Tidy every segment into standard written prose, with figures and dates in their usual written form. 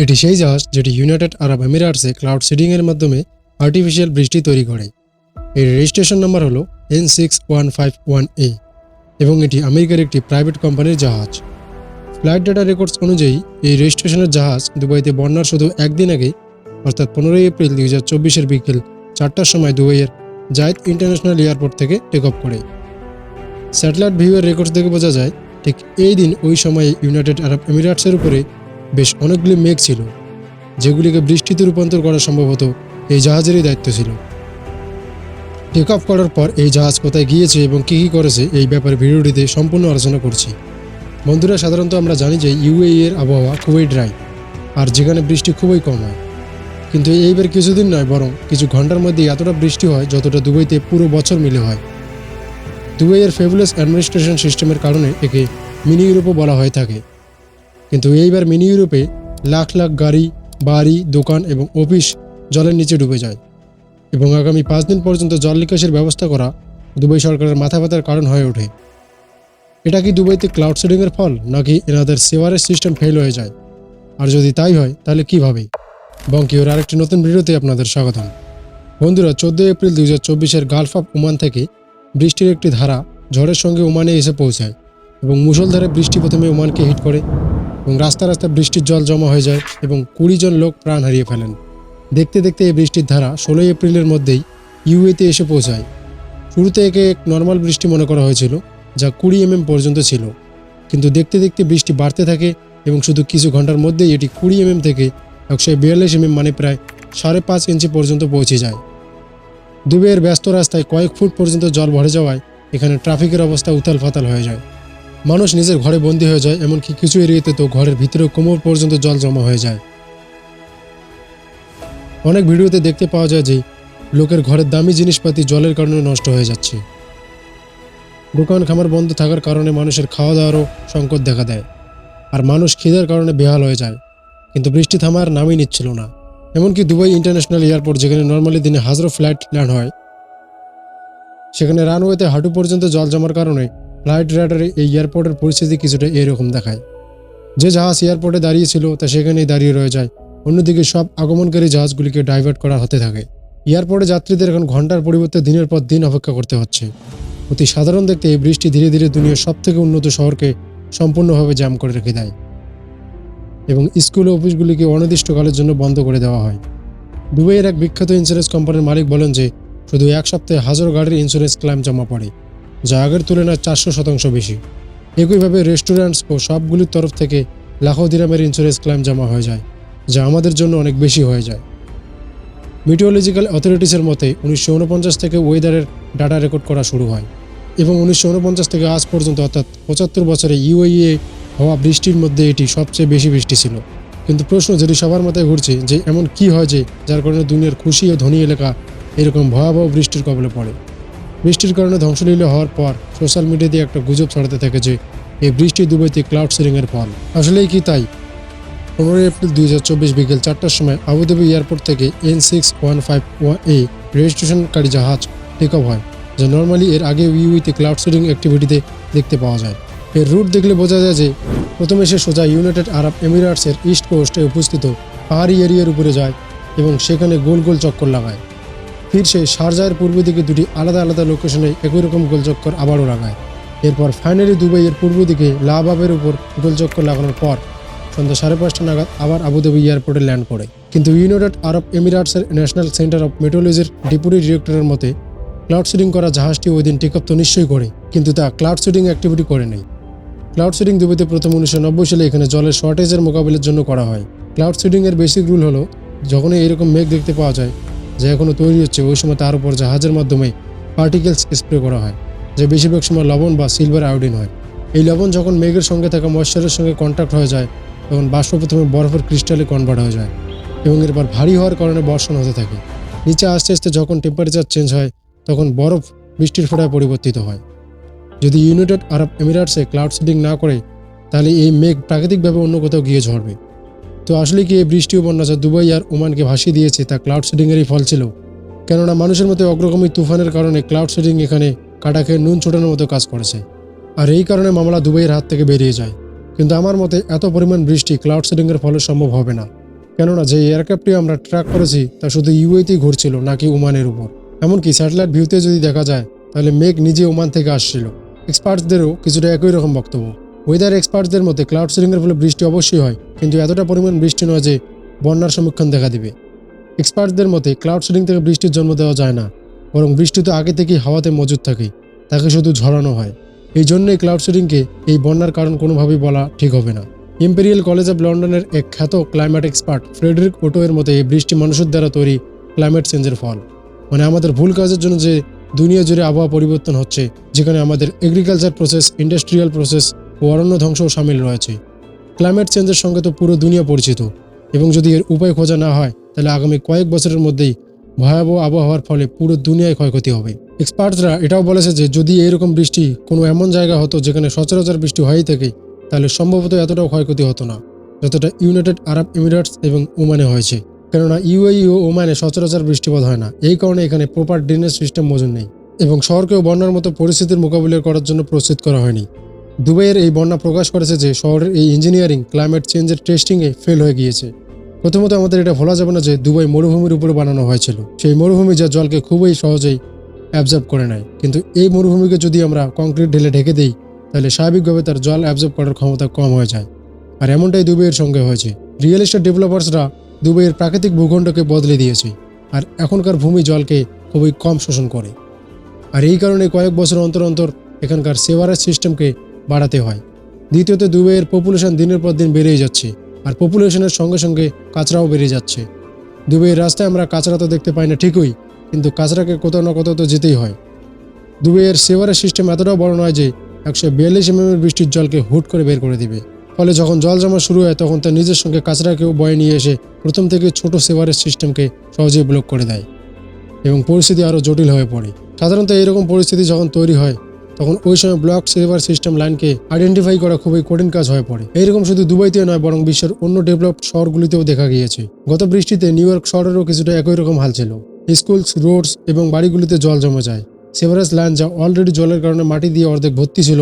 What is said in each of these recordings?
এটি সেই জাহাজ যেটি ইউনাইটেড আরব এমিরেটসে ক্লাউড সিডিংয়ের মাধ্যমে আর্টিফিশিয়াল বৃষ্টি তৈরি করে। এর রেজিস্ট্রেশন নাম্বার হলো N6151A এবং এটি আমেরিকার একটি প্রাইভেট কোম্পানির জাহাজ। ফ্লাইট ডাটা রেকর্ডস অনুযায়ী এই রেজিস্ট্রেশনের জাহাজ দুবাইতে বন্যার শুধু একদিন আগে অর্থাৎ 15 এপ্রিল 2024 বিকেল 4টার সময় দুবাইয়ের জায়েদ ইন্টারন্যাশনাল এয়ারপোর্ট থেকে টেক অফ করে। স্যাটেলাইট ভিউয়ের রেকর্ডস দেখে বোঝা যায় ঠিক এই দিন ওই সময়ে ইউনাইটেড আরব এমিরেটসের উপরে বেশ অনেকগুলি মেঘ ছিল, যেগুলিকে বৃষ্টিতে রূপান্তর করা সম্ভবত এই জাহাজেরই দায়িত্ব ছিল। টেক অফ করার পর এই জাহাজ কোথায় গিয়েছে এবং কী কী করেছে এই ব্যাপারে ভিডিওটিতে সম্পূর্ণ আলোচনা করছি। বন্ধুরা, সাধারণত আমরা জানি যে ইউএই এর আবহাওয়া খুবই ড্রাই আর যেখানে বৃষ্টি খুবই কম হয়, কিন্তু এইবার কিছুদিন নয় বরং কিছু ঘন্টার মধ্যে এতটা বৃষ্টি হয় যতটা দুবাইতে পুরো বছর মিলে হয়। দুবাইয়ের ফেবুলাস অ্যাডমিনিস্ট্রেশন সিস্টেমের কারণে একে মিনি ইউরোপও বলা হয়ে থাকে। কিন্তু এইবার মিনি ইউরোপে লাখ লাখ গাড়ি, বাড়ি, দোকান এবং অফিস জলের নিচে ডুবে যায় এবং আগামী 5 দিন পর্যন্ত জল নিকাশের ব্যবস্থা করা দুবাই সরকারের মাথা ব্যথার কারণ হয়ে ওঠে। এটা কি দুবাইতে ক্লাউড সিডিংয়ের ফল, নাকি এনাদের সেওয়ারেজ সিস্টেম ফেল হয়ে যায়? আর যদি তাই হয় তাহলে কীভাবে? বঙ্কিওর আরেকটি নতুন ভিডিওতে আপনাদের স্বাগতম। বন্ধুরা, 14 এপ্রিল 2024 গালফ অফ ওমান থেকে বৃষ্টির একটি ধারা ঝড়ের সঙ্গে ওমানে এসে পৌঁছায় এবং মুষলধারে বৃষ্টি প্রথমে ওমানকে হিট করে এবং রাস্তা রাস্তা বৃষ্টির জল জমা হয়ে যায় এবং 20 জন লোক প্রাণ হারিয়ে ফেলেন। দেখতে দেখতে এই বৃষ্টির ধারা 16 এপ্রিলের মধ্যেই ইউএতে এসে পৌঁছায়। শুরুতে একে এক নর্মাল বৃষ্টি মনে করা হয়েছিল, যা 20 mm পর্যন্ত ছিল, কিন্তু দেখতে দেখতে বৃষ্টি বাড়তে থাকে এবং শুধু কিছু ঘন্টার মধ্যেই এটি 20 mm থেকে 142 mm মানে প্রায় 5.5 ইঞ্চি পর্যন্ত পৌঁছে যায়। দুবাইয়ের ব্যস্ত রাস্তায় কয়েক ফুট পর্যন্ত জল ভরে যাওয়ায় এখানে ট্রাফিকের অবস্থা উথাল ফাতাল হয়ে যায়। মানুষ নিজের ঘরে বন্দী হয়ে যায়, এমনকি কিছু এরিয়াতে তো ঘরের ভিতরে কোমর পর্যন্ত জল জমা হয়ে যায়। অনেক ভিডিওতে দেখতে পাওয়া যায় যে লোকের ঘরের দামি জিনিসপাতি জলের কারণে নষ্ট হয়ে যাচ্ছে। দোকান খামার বন্ধ থাকার কারণে মানুষের খাওয়া দাওয়ারও সংকট দেখা দেয় আর মানুষ খিদের কারণে বেহাল হয়ে যায়। কিন্তু বৃষ্টি থামার নামই নিচ্ছিল না। এমনকি দুবাই ইন্টারন্যাশনাল এয়ারপোর্ট, যেখানে নর্মালি দিনে হাজারো ফ্লাইট ল্যান্ড হয়, সেখানে রানওয়েতে হাঁটু পর্যন্ত জল জমার কারণে ফ্লাইট রাডারে এই এয়ারপোর্টের পরিস্থিতি কিছুটা এরকম দেখায়। যে জাহাজ এয়ারপোর্টে দাঁড়িয়েছিল তা সেখানেই দাঁড়িয়ে রয়ে যায়। অন্যদিকে সব আগমনকারী জাহাজগুলিকে ডাইভার্ট করা হতে থাকে। এয়ারপোর্টে যাত্রীদের এখন ঘন্টার পরিবর্তে দিনের পর দিন অপেক্ষা করতে হচ্ছে। অতি সাধারণ দেখতে এই বৃষ্টি ধীরে ধীরে দুনিয়ার সবথেকে উন্নত শহরকে সম্পূর্ণভাবে জ্যাম করে রেখে দেয় এবং স্কুল ও অফিসগুলিকে অনির্দিষ্টকালের জন্য বন্ধ করে দেওয়া হয়। দুবাইয়ের এক বিখ্যাত ইন্স্যুরেন্স কোম্পানির মালিক বলেন যে শুধু এক সপ্তাহে হাজারো গাড়ির ইন্স্যুরেন্স ক্লেম জমা পড়ে, যা আগের তুলনায় 400% বেশি। একইভাবে রেস্টুরেন্টস ও শপগুলির তরফ থেকে লাখো দিরহামের ইন্স্যুরেন্স ক্লেম জমা হয়ে যায়, যা আমাদের জন্য অনেক বেশি হয়ে যায়। মিটিওলজিক্যাল অথরিটিসের মতে 1949 থেকে ওয়েদারের ডাটা রেকর্ড করা শুরু হয় এবং 1949 থেকে আজ পর্যন্ত অর্থাৎ 75 বছরে ইউএইয়ে হওয়া বৃষ্টির মধ্যে এটি সবচেয়ে বেশি বৃষ্টি ছিল। কিন্তু প্রশ্ন যেটি সবার মাথায় ঘুরছে যে এমন কি হয় যে যার কারণে দুনিয়ার খুশি ও ধনী এলাকা এরকম ভয়াবহ বৃষ্টির কবলে পড়ে। বৃষ্টির কারণে ধ্বংসলীলা হওয়ার পর সোশ্যাল মিডিয়াতে একটা গুজব ছড়াতে থাকে যে এই বৃষ্টি দুবাইতে ক্লাউড সিডিংয়ের ফল। আসলেই কি তাই? 15 এপ্রিল 2024 বিকেল 4টার সময় আবুধাবি এয়ারপোর্ট থেকে N6151A রেজিস্ট্রেশনকারী জাহাজ টেক অফ হয়, যা নর্মালি এর আগে ইউইতে ক্লাউড সিডিং অ্যাক্টিভিটিতে দেখতে পাওয়া যায়। এর রুট দেখলে বোঝা যায় যে প্রথমে সে সোজা ইউনাইটেড আরব এমিরেটসের ইস্ট কোস্টে উপস্থিত পাহাড়ি এরিয়ার উপরে যায় এবং সেখানে গোল গোল চক্কর লাগায়। ফির সে শারজাহের পূর্ব দিকে দুটি আলাদা আলাদা লোকেশনে একই রকম গোলচক্কর আবারও লাগায়। এরপর ফাইনালি দুবাইয়ের পূর্ব দিকে লাবাবের উপর গোলচক্কর লাগানোর পর সন্ধ্যা 5:30 নাগাদ আবার আবুধাবি এয়ারপোর্টে ল্যান্ড করে। কিন্তু ইউনাইটেড আরব এমিরেটসের ন্যাশনাল সেন্টার অফ মেট্রোলজির ডেপুটি ডিরেক্টরের মতে ক্লাউড সিডিং করা জাহাজটি ওই দিন টেক অফ তো নিশ্চয়ই করে, কিন্তু তা ক্লাউড সিডিং অ্যাক্টিভিটি করে নেই। ক্লাউড সিডিং দুবাইতে প্রথম 1990 সালে এখানে জলের শর্টেজের মোকাবিলার জন্য করা হয়। ক্লাউড সিডিংয়ের বেসিক রুল হলো, যখনই এরকম মেঘ দেখতে পাওয়া যায় যা এখনও তৈরি হচ্ছে, ওই সময় তার উপর জাহাজের মাধ্যমে পার্টিকেলস স্প্রে করা হয়, যা বেশিরভাগ সময় লবণ বা সিলভার আয়োডিন হয়। এই লবণ যখন মেঘের সঙ্গে থাকা ময়েশ্চারের সঙ্গে কন্ট্যাক্ট হয়ে যায় তখন বাষ্প প্রথমে বরফের ক্রিস্টালে কনভার্ট হয়ে যায় এবং এরপর ভারী হওয়ার কারণে বর্ষণ হতে থাকে। নিচে আস্তে আস্তে যখন টেম্পারেচার চেঞ্জ হয় তখন বরফ বৃষ্টির ফোঁটায় পরিবর্তিত হয়। যদি ইউনাইটেড আরব এমিরেটসে ক্লাউড সিডিং না করে তাহলে এই মেঘ প্রাকৃতিকভাবে অন্য কোথাও গিয়ে ঝরবে। তো আসলে কি এই বৃষ্টি ও বন্যা যা দুবাই আর ওমানকে ভাসিয়ে দিয়েছে তা ক্লাউড সিডিংয়েরই ফল ছিল? কেননা মানুষের মতো অগ্রগামী তুফানের কারণে ক্লাউড সিডিং এখানে কাটা খেয়ে নুন ছোটানোর মতো কাজ করেছে আর এই কারণে মামলা দুবাইয়ের হাত থেকে বেরিয়ে যায়। কিন্তু আমার মতে এত পরিমাণ বৃষ্টি ক্লাউড সিডিংয়ের ফলে সম্ভব হবে না। কেননা যে এয়ারক্রাফটটি আমরা ট্র্যাক করেছি তা শুধু ইউএতেই ঘুরছিল নাকি ওমানের উপর। এমনকি স্যাটেলাইট ভিউতে যদি দেখা যায় তাহলে মেঘ নিজে ওমান থেকে আসছিল। এক্সপার্টসদেরও কিছুটা একই রকম বক্তব্য। ওয়েদার এক্সপার্টসদের মতে ক্লাউড সিডিংয়ের ফলে বৃষ্টি অবশ্যই হয়, কিন্তু এতটা পরিমাণ বৃষ্টি নয় যে বন্যার সম্মুখীন দেখা দিবে। এক্সপার্টসদের মতে ক্লাউড সিডিং থেকে বৃষ্টির জন্ম দেওয়া যায় না, বরং বৃষ্টি তো আগে থেকেই হাওয়াতে মজুদ থাকে, তাকে শুধু ঝরানো হয়। এই জন্যই ক্লাউড সিডিংকে এই বন্যার কারণ কোনোভাবেই বলা ঠিক হবে না। ইম্পেরিয়াল কলেজ অফ লন্ডনের এক খ্যাত ক্লাইমেট এক্সপার্ট ফ্রেডরিক ওটো এর মতে এই বৃষ্টি মানুষের দ্বারা তৈরি ক্লাইমেট চেঞ্জের ফল। মানে আমাদের ভুল কাজের জন্য যে দুনিয়া জুড়ে আবহাওয়া পরিবর্তন হচ্ছে, যেখানে আমাদের এগ্রিকালচার প্রসেস, ইন্ডাস্ট্রিয়াল প্রসেস ও অরণ্য ধ্বংসও সামিল রয়েছে। ক্লাইমেট চেঞ্জের সঙ্গে তো পুরো দুনিয়া পরিচিত, এবং যদি এর উপায় খোঁজা না হয় তাহলে আগামী কয়েক বছরের মধ্যেই ভয়াবহ আবহাওয়ার ফলে পুরো দুনিয়ায় ক্ষয়ক্ষতি হবে। এক্সপার্টসরা এটাও বলেছে যে যদি এরকম বৃষ্টি কোনো এমন জায়গা হতো যেখানে সচরাচর বৃষ্টি হয়েই থাকে, তাহলে সম্ভবত এতটাও ক্ষয়ক্ষতি হতো না যতটা ইউনাইটেড আরব এমিরেটস এবং ওমানে হয়েছে। কেননা ইউএই ও ওমানে সচরাচর বৃষ্টিপাত হয় না, এই কারণে এখানে প্রপার ড্রেনেজ সিস্টেম মজুদ নেই এবং শহরকেও বন্যার মতো পরিস্থিতির মোকাবিলা করার জন্য প্রস্তুত করা হয়নি। দুবাইয়ের এই বন্যা প্রকাশ করেছে যে শহরের এই ইঞ্জিনিয়ারিং ক্লাইমেট চেঞ্জের টেস্টিংয়ে ফেল হয়ে গিয়েছে। প্রথমত আমাদের এটা ভোলা যাবে না যে দুবাই মরুভূমির উপরে বানানো হয়েছিল, সেই মরুভূমি যা জলকে খুবই সহজেই অ্যাবজর্ব করে নেয়। কিন্তু এই মরুভূমিকে যদি আমরা কংক্রিট ঢেলে ঢেকে দিই তাহলে স্বাভাবিকভাবে তার জল অ্যাবজর্ব করার ক্ষমতা কম হয়ে যায়। আর এমনটাই দুবাইয়ের সঙ্গে হয়েছে। রিয়েল এস্টেট ডেভেলপার্সরা দুবাইয়ের প্রাকৃতিক ভূখণ্ডকে বদলে দিয়েছে, আর এখনকার ভূমি জলকে খুবই কম শোষণ করে। আর এই কারণে কয়েক বছর অন্তর অন্তর এখানকার সেভারেজ সিস্টেমকে বাড়াতে হয়। দ্বিতীয়ত দুবাইয়ের পপুলেশন দিনের পর দিন বেড়েই যাচ্ছে, আর পপুলেশনের সঙ্গে সঙ্গে কাঁচরাও বেড়ে যাচ্ছে। দুবাইয়ের রাস্তায় আমরা কাঁচরা তো দেখতে পাই না ঠিকই, কিন্তু কাঁচরাকে কোথাও না কোথাও তো যেতেই হয়। দুবাইয়ের সেভারেজ সিস্টেম এতটাও বড় নয় যে 142 mm বৃষ্টির জলকে হুট করে বের করে দিবে। ফলে যখন জল জমা শুরু হয় তখন তার নিজের সঙ্গে কাঁচরাকেও বয়ে নিয়ে এসে প্রথম থেকে ছোট সেভারেজ সিস্টেমকে সহজেই ব্লক করে দেয় এবং পরিস্থিতি আরও জটিল হয়ে পড়ে। সাধারণত এইরকম পরিস্থিতি যখন তৈরি হয় তখন ওই সময় ব্লক সেভার সিস্টেম লাইনকে আইডেন্টিফাই করা খুবই কঠিন কাজ হয়ে পড়ে। এইরকম শুধু দুবাইতে নয় বরং বিশ্বের অন্য ডেভেলপড শহরগুলিতেও দেখা গিয়েছে। গত বৃষ্টিতে নিউ ইয়র্ক শহরেরও কিছুটা একই রকম হাল ছিল। স্কুলস, রোডস এবং বাড়িগুলিতে জল জমে যায়। সেভারেজ লাইন যা অলরেডি জলের কারণে মাটি দিয়ে অর্ধেক ভর্তি ছিল,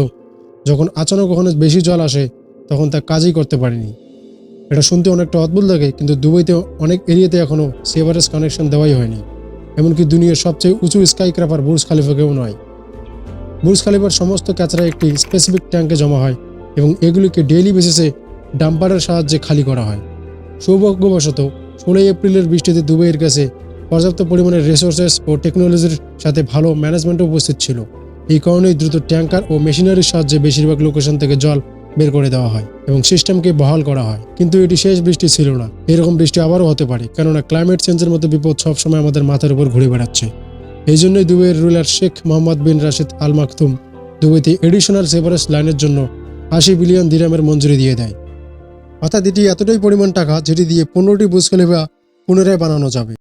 যখন আচানক ওখানে বেশি জল আসে তখন তা কাজই করতে পারেনি। এটা শুনতে অনেকটা অদ্ভুত লাগে, কিন্তু দুবাইতে অনেক এরিয়াতে এখনও সেভারেজ কানেকশন দেওয়াই হয়নি। এমনকি দুনিয়ার সবচেয়ে উঁচু স্কাই ক্র্যাপার বুর্জ খালিফাকেও নয়। বুর্জ খালিফার সমস্ত কাঁচরা একটি স্পেসিফিক ট্যাঙ্কে জমা হয় এবং এগুলিকে ডেইলি বেসিসে ডাম্পারের সাহায্যে খালি করা হয়। সৌভাগ্যবশত 16 এপ্রিলের বৃষ্টিতে দুবাইয়ের কাছে পর্যাপ্ত পরিমাণে রিসোর্সেস ও টেকনোলজির সাথে ভালো ম্যানেজমেন্টও উপস্থিত ছিল। এই কারণেই দ্রুত ট্যাঙ্কার ও মেশিনারির সাহায্যে বেশিরভাগ লোকেশন থেকে জল বের করে দেওয়া হয় এবং সিস্টেমকে বহাল করা হয়। কিন্তু এটি শেষ বৃষ্টি ছিল না। এরকম বৃষ্টি আবারও হতে পারে, কেননা ক্লাইমেট চেঞ্জের মতো বিপদ সবসময় আমাদের মাথার উপর ঘুরে বেড়াচ্ছে। এই জন্যই দুবাইয়ের রুলার শেখ মোহাম্মদ বিন রাশিদ আল মাকতুম দুবাইতে এডিশনাল সেভারেজ লাইনের জন্য 80 বিলিয়ন দিরহামের মঞ্জুরি দিয়ে দেয়। অর্থাৎ এটি এতটাই পরিমাণ টাকা যেটি দিয়ে 15টি বুর্জ খলিফা পুনরায় বানানো যাবে।